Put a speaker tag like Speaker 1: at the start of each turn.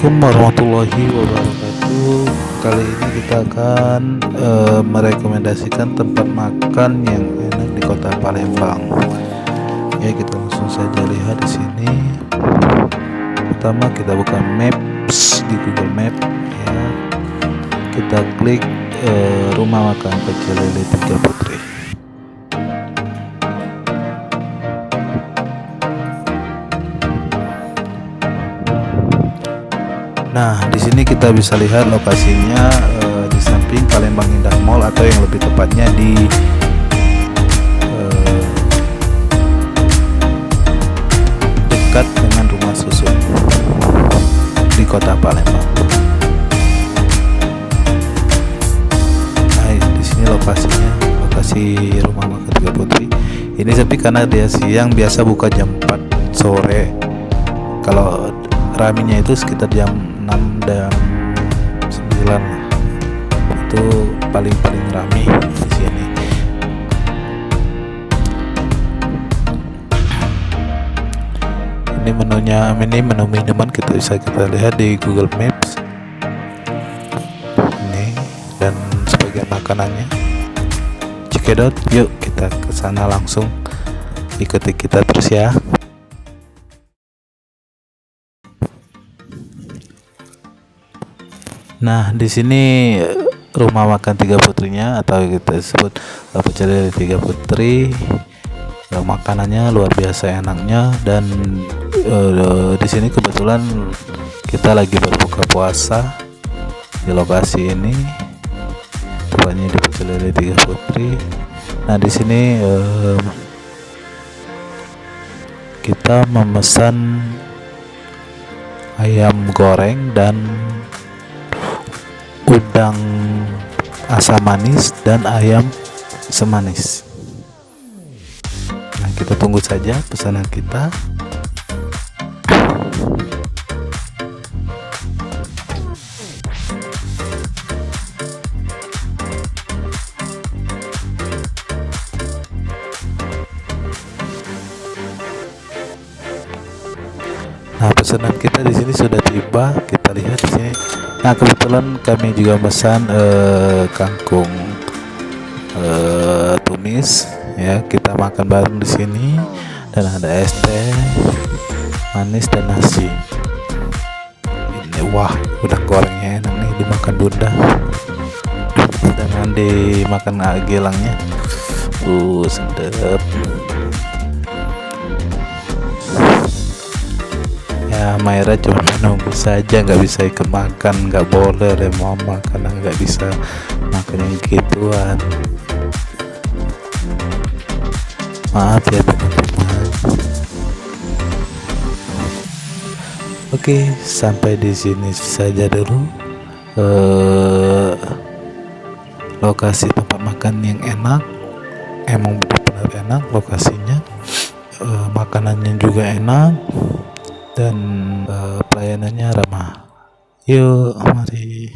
Speaker 1: Assalamualaikum warahmatullahi wabarakatuh. Kali ini kita akan merekomendasikan tempat makan yang enak di Kota Palembang. Ya, kita langsung saja lihat di sini. Pertama kita buka Maps di Google Map. Ya, kita klik rumah makan Pecel Lele Tiga Putri. Nah, di sini kita bisa lihat lokasinya di samping Palembang Indah Mall, atau yang lebih tepatnya di dekat dengan Rumah Susun di Kota Palembang. Nah, di sini lokasinya, lokasi Rumah Makan Tiga Putri. Ini sepi karena dia siang, biasa buka jam 4 sore. Kalau raminya itu sekitar jam 6 dan 9 itu paling rame di sini. Ini menunya, ini menu minuman kita lihat di Google Maps. Ini dan sebagian makanannya. Cekidot, yuk kita ke sana langsung. Ikuti kita terus ya. Nah, di sini rumah makan Tiga Putrinya, atau kita sebut Pecel Lele Tiga Putri. Makanannya luar biasa enaknya, dan di sini kebetulan kita lagi berbuka puasa di lokasi ini, tepatnya di Pecel Lele Tiga Putri. Nah, di sini kita memesan ayam goreng dan udang asam manis dan ayam semanis. Nah, kita tunggu saja pesanan kita. Nah, pesanan kita di sini sudah tiba. Kita lihat di sini. Nah, kebetulan kami juga pesan kangkung tumis. Ya, kita makan bareng di sini, dan ada es teh manis dan nasi. Ini wah, udang gorengnya enak nih dimakan bunda. Dengan dimakan gelangnya, sedap. Ya, Maira cuma menunggu saja, nggak bisa ikut makan, nggak boleh oleh mama karena nggak bisa makan yang gituan. Maaf ya teman-teman. Oke, sampai di sini saja dulu lokasi tempat makan yang enak, emang benar-benar enak lokasinya, makanannya juga enak, dan pelayanannya ramah. Yuk, mari.